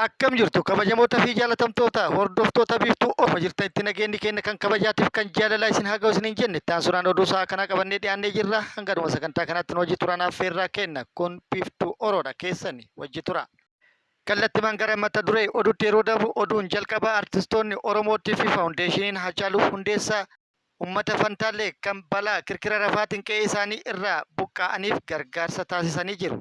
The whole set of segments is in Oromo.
Akkam jirtu kabajamoota fi jaalatamtoota hordoftoota biiftuu ofa jirtan itti nageenyi keenya kan kabajaatiif kan jaalalaa isin haa ga'u isiniin jenne taansuudhaan oduu isaa kana qabannee dhiyaannee jirra hangaduma sagantaa kanaatti hojii turaan affeerraa kenna kun biiftuu oroodha keessan wajji tura. Kallattimaan gara mata duree oduutti yeroo darbu oduun jalqabaa artistoonni Oromootii fi faawundeeshiniin Hacaaluu Hundeessaa uummata Fantaallee kan balaa kirkira rafaatiin qe'ee isaanii irraa buqqa'aniif gargaarsa taasisanii jiru.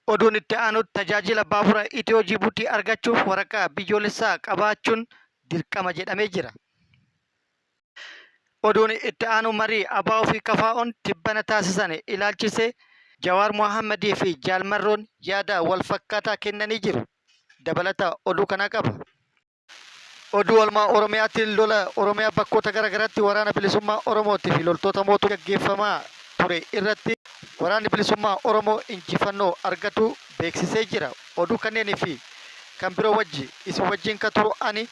Oduun itti aanu tajaajila baabura Itiyoo Jibuutii argachuuf waraqaa biyyoolessaa qabaachuun dirqama jedhamee jira. Oduun itti aanu marii ABO fi KFO'n tibbana taasisan ilaalchisee Jawaar Mohammadii fi Jaalmarroon yaada wal fakkaataa kennanii jiru. Dabalata oduu kana qaba. Oduu oolmaa Oromiyaatiin lola Oromiyaa bakkoota garaagaraatti waraana bilisummaa Oromootii fi loltoota mootummaa gaggeeffamaa ture irratti waraanni bilisummaa Oromoo injifannoo argatu beeksisee jira. Oduu kanneenii fi kan biroo wajji isin wajjin kan turu ani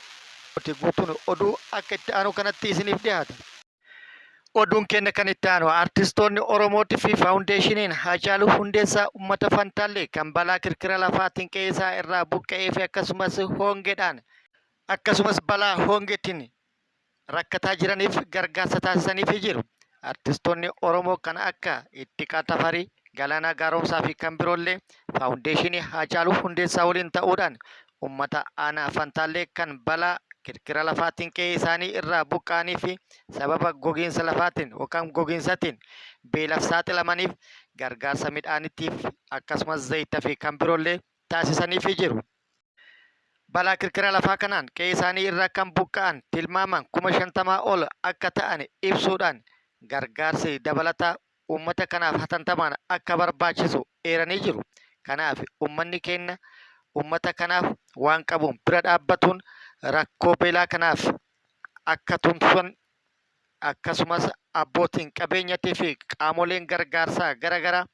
guutuun oduu akka itti aanu kanatti isiniif dhiyaata. Oduun keenya kan itti aanu artistoonni Oromootii fi faawundeeshiniin Hacaaluu Hundeessaa uummata Fantaallee kan balaa kirkira lafaatiin qe'ee isaa irraa buqqa'ee fi akkasumas balaa hongeetiin rakkataa jiraniif gargaarsa taasisaniif jiru. Artistoonni Oromoo kan akka Ittiqaa Tafarii, Galaanaa Gaaromsaa fi kan biroollee faawundeeshinii Hacaaluu Hundeessaa waliin ta'uudhaan uummata aanaa Fantaallee kan balaa kirkira lafaatiin qe'ee isaanii irraa buqqa'anii fi sababa gogiinsa lafaatiin yookaan gogiinsaatiin beelaaf saaxilamaniif gargaarsa midhaaniitiif akkasumas zayita fi kan biroollee taasisaniif jiru. Balaa kirkira lafaa kanaan qe'ee isaanii irraa kan buqqa'an tilmaamaan 50,000 ol akka ta'an ibsuudhaan gargaarsi dabalataa uummata kanaaf hatantamaan akka barbaachisu eeranii jiru. Kanaaf uummanni keenya uummata kanaaf waan qabuun bira dhaabbatuun rakkoo beelaa kanaaf akka tumsan akkasumas abbootiin qabeenyatii fi qaamoleen gargaarsaa garaagaraa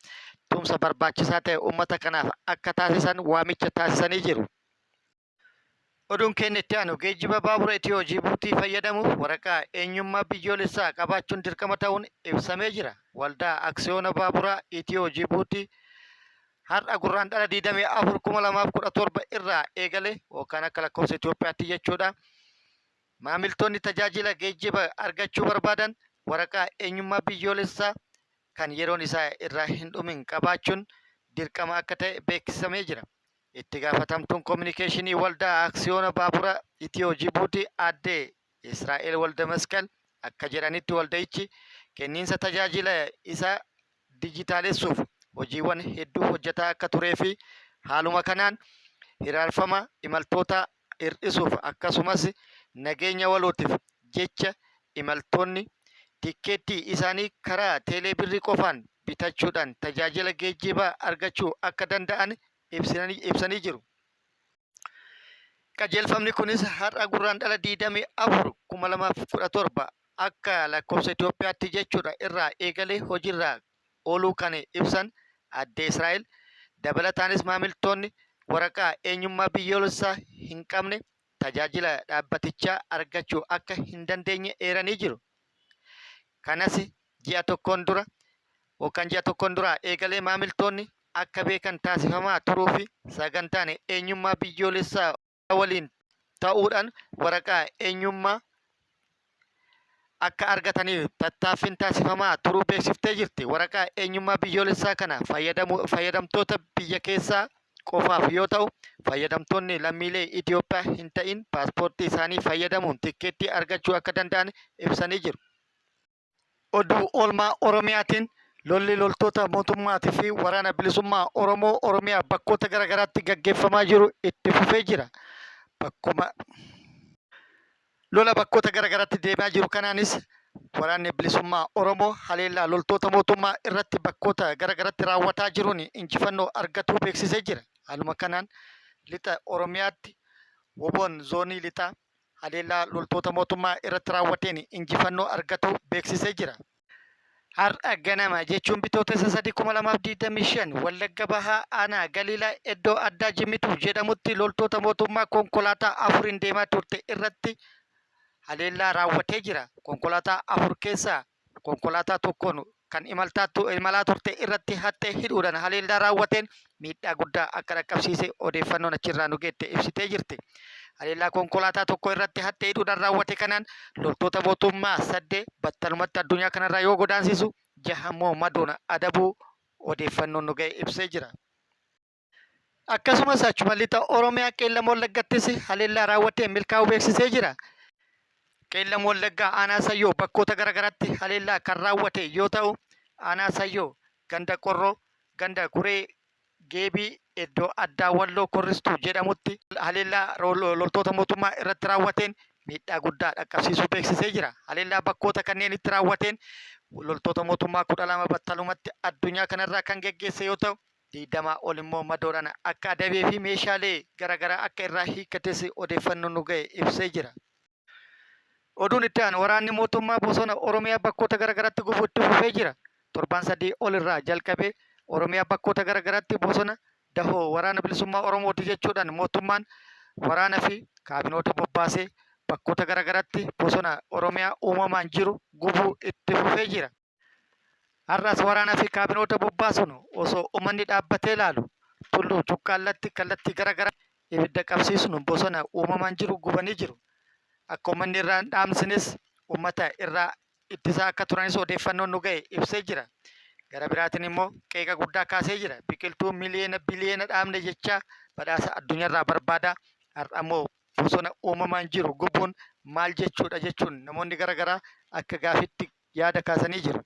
tumsa barbaachisaa ta'e uummata kanaaf akka taasisan waamicha taasisanii jiru. Oduun keenya itti aanu geejjiba baabura Itiyoo Jibuutii fayyadamuuf waraqaa eenyummaa biyyoolessaa qabaachuun dirqama ta'uun ibsamee jira. Waldaa Aksiyoona Baaburaa Itiyoo Jibuutii har'a gurraandhala 24/2017 irraa eegale yookaan akka lakkoofsa Itoophiyaatti jechuudha. Maamiltoonni tajaajila geejjiba argachuu barbaadan waraqaa eenyummaa biyyoolessaa kan yeroon isaa irraa hin dhumin qabaachuun dirqama akka ta'e beeksifamee jira. Itti gaafatamtuun kominikeeshinii waldaa Aksiyoona Baaburaa Itiyoo Jibuutii aadde Israa'el Walda Masqal akka jedhanitti waldaichi kenniinsa tajaajila isaa dijitaalessuuf hojiiwwan hedduu hojjetaa akka turee fi haaluma kanaan hiraarfama imaltoota hir'isuuf akkasumas nageenya walootiif jecha imaltoonni tikkeettii isaanii karaa teeleebirrii qofaan bitachuudhaan tajaajila geejjibaa argachuu akka danda'an ibsanii jiru. Qajeelfamni kunis har'a gurraandhala 24/2017 akka lakkoofsa Itoophiyaatti jechuudha irraa eegalee hojiirra ooluu kan ibsan aadde Israa'el dabalataanis maamiltoonni waraqaa eenyummaa biyyoolessaa hin qabne tajaajila dhaabbatichaa argachuu akka hin dandeenye eeranii jiru. Kanas ji'a tokkoon dura eegalee maamiltoonni akka beekan taasifamaa turuu fi sagantaan eenyummaa biyyoolessaa waliin ta'uudhaan waraqaa eenyummaa akka argataniif tattaaffiin taasifamaa turuu beeksiftee jirti. Waraqaa eenyummaa biyyoolessaa kana fayyadamtoota biyya keessaa qofaaf yoo ta'u, fayyadamtoonni lammiilee Itoophiyaa hin ta'in paaspoortii isaanii fayyadamuun tikkeettii argachuu akka danda'an ibsanii jiru. Oduu oolmaa Oromiyaatiin lolli loltoota mootummaatii fi waraana bilisummaa Oromoo Oromiyaa bakkoota garaagaraatti gaggeeffamaa jiru itti fufee jira. Lola bakkoota garaagaraatti deemaa jiru kanaanis waraanni bilisummaa Oromoo haleellaa loltoota mootummaa irratti bakkoota garaagaraatti raawwataa jiruun injifannoo argatuu beeksisee jira. Haaluma kanaan lixa Oromiyaatti WBO'n zoonii lixaa haleellaa loltoota mootummaa irratti raawwateen injifannoo argatuu beeksisee jira. Har'a ganama jechuun bitootessa 3/2025 Wallagga Bahaa Aanaa Galiilaa iddoo addaa Jimmituu jedhamutti loltoota mootummaa konkolaataa 4 deemaa turte irratti haleellaa raawwatee jira. Konkolaataa 4 keessaa konkolaataa tokkoon kan imalaa turte irratti hattee hidhuudhaan haleellaa raawwateen miidhaa guddaa akka dhaqqabsiise odeeffannoon achirraa nu geette ibsitee jirti. Haleellaa konkolaataa tokko irratti hattee hidhuudhaan raawwate kanaan loltoota mootummaa 8 battalumatti addunyaa kanarraa yoo godaansisu 6 immoo madoon adabuu odeeffannoon nu ga'e ibsee jira. Akkasumas achuma lixa Oromiyaa Qeellam Wallaggattis haleellaa raawwateen milkaa'uu beeksisee jira. Qeellam Wallaggaa aanaa Sayyoo bakkoota garaagaraatti haleellaa kan raawwate yoo ta'u, aanaa Sayyoo ganda Qorroo, ganda Guree Geebii iddoo addaa Walloo Korristuu jedhamutti haleellaa loltoota mootummaa irratti raawwateen miidhaa guddaa dhaqqabsiisuu beeksisee jira. Haleellaa bakkoota kanneenitti raawwateen loltoota mootummaa 12 battalumatti addunyaa kanarraa kan geggeesse yoo ta'u, 20 ol immoo madoodhaan akka adabee fi meeshaalee garaagaraa akka irraa hiikkates odeeffannoon nu ga'e ibsee jira. Oduun itti aanu waraanni mootummaa bosona Oromiyaa bakkoota garaagaraatti gubuu itti fufee jira. Torban 3 ol irraa jalqabee Oromiyaa bakkoota garaagaraatti bosona dahoo waraana bilisummaa Oromooti jechuudhaan mootummaan waraana fi kaabinoota bobbaasee bakkoota garaagaraatti bosona Oromiyaa uumamaan jiru gubuu itti fufee jira. Har'as waraana fi kaabinoota bobbaasuun osoo uummanni dhaabbatee ilaalu tulluu cuqqaallatti kallattii garaagaraa ibidda qabsiisuun bosona uumamaan jiru gubanii jiru. Akka uummanni irraa hin dhaamsines uummata irraa ittisaa akka turanis odeeffannoon nu ga'e ibsee jira. Gara biraatiin immoo qeeqa guddaa kaasee jira. Biqiltuu biliyeena dhaabne jecha badhaasa addunyaarraa barbaada. Har'a immoo bosona uumamaan jiru gubuun maal jechuudha jechuun namoonni garaagaraa akka gaafitti yaada kaasanii jiru.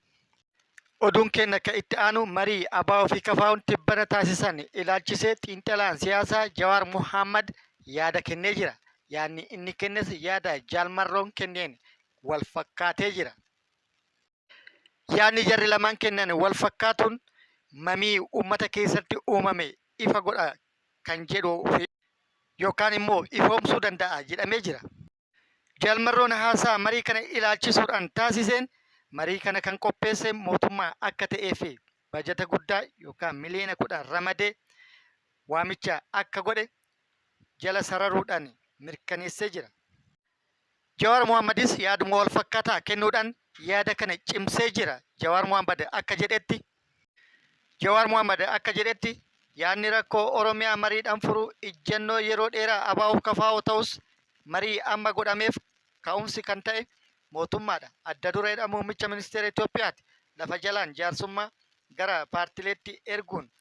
Oduun keenya akka itti aanu marii ABO fi KFO'n tibbana taasisan ilaalchisee xiinxalaan siyaasaa Jawaar Mohaammed yaada kennee jira. Yaadni inni kennes yaada Jaalmarroon kenneen wal fakkaatee jira. Yaadni jarri lamaan kennan wal fakkaatuun mamii uummata keessatti uumame ifa godha kan jedhu yookaan immoo ifoomsuu danda'a jedhamee jira. Jaalmarroon haasaa marii kana ilaalchisuudhaan taasiseen marii kana kan qopheesse mootummaa akka ta'ee fi bajata guddaa yookaan miliyoona 10 ramadee waamicha akka godhe jala sararuudhaan mirkaneessee jira. Jawaar Mohaammadis yaaduma wal fakkaataa kennuudhaan yaada kana cimsee jira. Jawaar Mohaammed akka jedhetti yaadni rakkoo Oromiyaa mariidhaan furuu ijjannoo yeroo dheeraa ABO KFO ta'us marii amma godhameef ka'umsi kan ta'e mootummaadha. Adda dureedha muummicha ministeera Itoophiyaati. Lafa jalaan jaarsummaa gara paartileetti erguun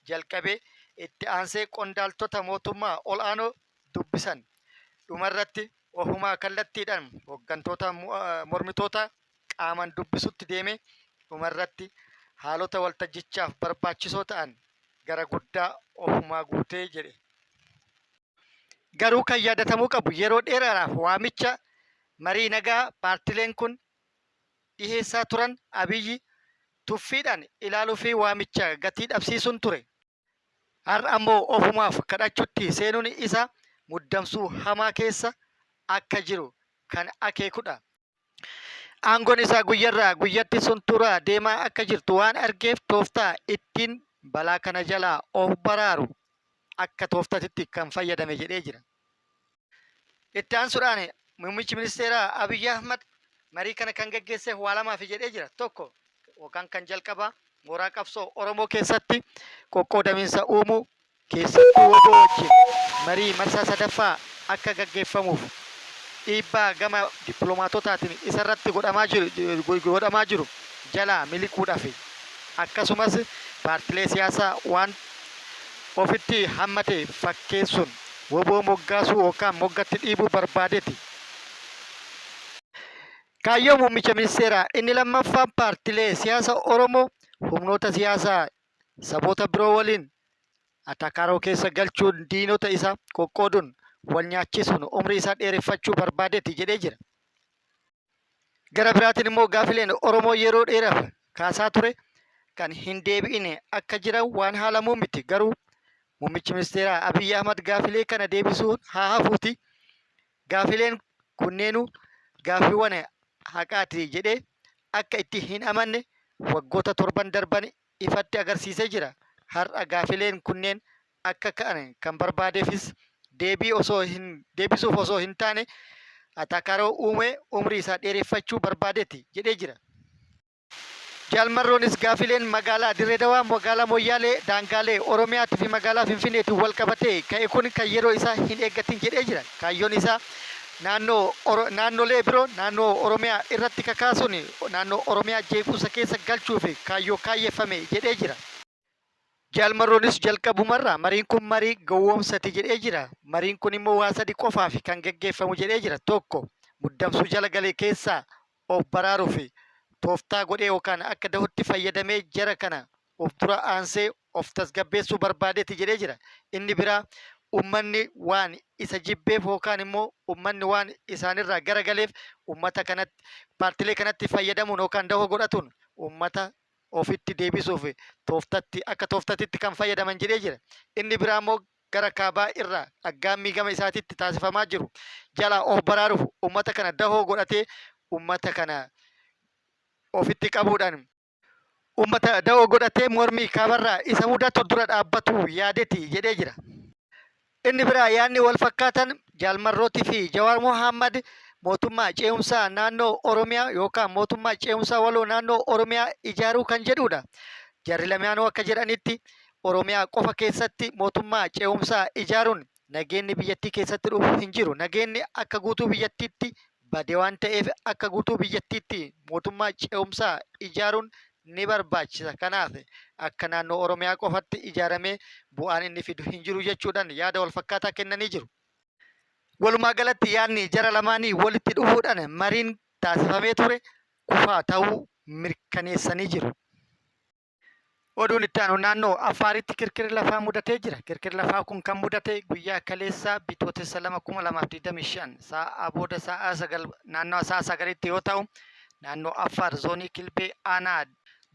jalqabee itti aansee qondaaltota mootummaa ol'aanoo dubbisan. Dhumarratti ofumaa kallattiidhaan hooggantoota mormitoota qaaman dubbisutti deeme dhumarratti haalota waltajjichaaf barbaachisoo ta'an gara guddaa ofumaa guutee jedhe. Garuu kan yaadatamuu qabu yeroo dheeraadhaaf waamicha marii nagaa paartileen kun dhiheessaa turan Abiyyi tuffiidhaan ilaaluu fi waamicha gatii dhabsiisuun ture. Har'a ammoo ofumaaf kadhachuutti seenuun isa muddamsuu hamaa keessa akka jiru kan akeekudha. Aangoon isaa guyyarraa guyyatti sunturaa deemaa akka jirtu waan argeef tooftaa ittiin balaa kana jalaa of baraaru akka tooftatitti kan fayyadame jedhee jira. Itti aansuudhaan muummichi ministeeraa Abiyyi Ahmad marii kana kan geggeesse waa lamaaf jedhee jira. Tokko yookaan kan jalqabaa mooraa qabsoo Oromoo keessatti qoqqoodamiinsa uumuu keessattuu WBO wajjin marii marsaa sadaffaa akka gaggeeffamuuf dhiibbaa gama dippiloomaatotaatiin isarratti godhamaa jiru jalaa miliquudhaaf akkasumas paartilee siyaasaa waan ofitti hammate fakkeessuun WBO moggaasuu yookaan moggatti dhiibuu barbaadeeti. Kaayyoo muummicha ministeeraa inni lammaffaan paartilee siyaasa Oromoo humnoota siyaasaa saboota biroo waliin atakaaroo keessa galchuun diinota isaa qoqqooduun wal nyaachisuun umrii isaa dheereffachuu barbaadeeti jedhee jira. Gara biraatiin immoo gaafileen Oromoo yeroo dheeraaf kaasaa ture kan hin deebi'ine akka jiran waan haalamuu miti. Garuu muummichi ministeeraa Abiyyi Ahmad gaafilee kana deebisuun haa hafuuti. Gaafileen kunneenuu gaafiiwwan haqaati jedhee akka itti hin amanne waggoota 7 darban ifatti agarsiisee jira. Har'a gaafileen kunneen akka ka'an kan barbaadeefis deebisuuf osoo hin taane atakaaroo uumee umrii isaa dheereffachuu barbaadeeti jedhee jira. Jaalmarroonis gaafileen magaalaa Dirree Dawaa, magaalaa Moyyaalee, Daangaalee, Oromiyaatii fi magaalaa Finfinneetiin wal qabatee ka'e kun kan yeroo isaa hin eeggatin jedhee jira. Kaayyoon isaa naannolee biroo naannoo Oromiyaa irratti kakaasuun naannoo Oromiyaa jeequmsa keessa galchuuf kaayyoo kaayyeeffame jedhee jira. Jaalmarroonis jalqabumarraa mariin kun marii gowwoomsati jedhee jira. Mariin kun immoo waa sadi qofaaf kan geggeeffamu jedhee jira. Tokko muddamsuu jala galee keessaa of baraaruuf tooftaa godhee yookaan akka dahutti fayyadamee jara kana of dura aansee of tasgabbeessuu barbaadeeti jedhee jira. Inni biraa ummanni waan isa jibbeef yookaan immoo ummanni waan isaanirraa garagaleef ummata kanatti paartilee kanatti fayyadamuun yookaan dahoo godhatuun ummata ofitti deebisuuf akka tooftatitti kan fayyadaman jedhee jira. Inni biraa immoo gara kaabaa irraa aggaammii gama isaatitti taasifamaa jiru jala of baraaruuf ummata kana dahoo godhatee ummata kana ofitti qabuudhaan ummata dahoo godhatee mormii kaabarraa isa mudatu dura dhaabbatu yaadeeti jedhee jira. Inni biraa yaadni wal fakkaatan Jaalmarrootii fi Jawaar Mohammad mootummaa ce'umsaa naannoo Oromiyaa yookaan mootummaa ce'umsaa waloo naannoo Oromiyaa ijaaruu kan jedhudha. Jarri lamaanuu akka jedhanitti Oromiyaa qofa keessatti mootummaa ce'umsaa ijaaruun nageenyi biyyattii keessatti dhufu hin jiru. Nageenyi akka guutuu biyyattiitti badee waan ta'eef akka guutuu biyyattiitti mootummaa ce'umsaa ijaaruun ni barbaachisa. Kanaaf akka naannoo Oromiyaa qofatti ijaaramee bu'aan inni fidu hin jiru jechuudhaan yaada wal fakkaataa kennanii jiru. Walumaa galatti yaadni jara lamaanii walitti dhufuudhaan mariin taasifamee ture kufaa ta'uu mirkaneessanii jiru. Oduun itti aanu naannoo Affaaritti kirkirri lafaa mudatee jira. Kirkirri lafaa kun kan mudate guyyaa kaleessaa bitootessa 2025 sa'aa booda naannoo sa'a 9 yoo ta'u naannoo Affaar zoonii Kilbee aanaa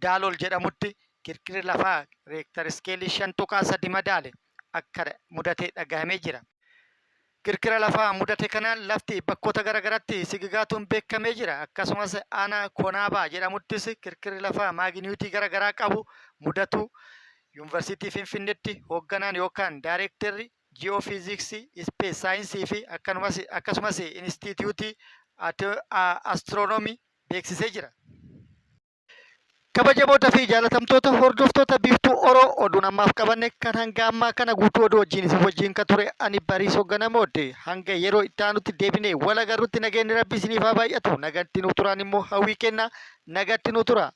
Daalool jedhamutti kirkirri lafaa reektar iskeelii 5.3 madaale akka mudatee dhagahamee jira. Kirkira lafaa mudate kanaan lafti bakkoota garagaraatti sigigaatuun beekamee jira. Akkasumas aanaa Konaabaa jedhamuttis kirkirri lafaa maaginiitii garagaraa qabu mudatu yuunivarsiitii Finfinneetti hoogganaan yookaan daayirektarri ji'oofiiziksii, ispees saayinsii fi akkasumas inistituutii astiroonoomii beeksisee jira. Kabajamoota fi jaalatamtoota hordoftoota biiftuu Oroo oduun ammaaf qabanne kan hanga ammaa kana guutuu oduu wajjin kan ture ani Bariisoo Ganamooti. Hanga yeroo itti aanutti deebinee wal agarrutti nageenyi rabbi isiniif haa baay'atu. Nagatti nu turaan immoo hawwii kenna. Nagatti nu tura.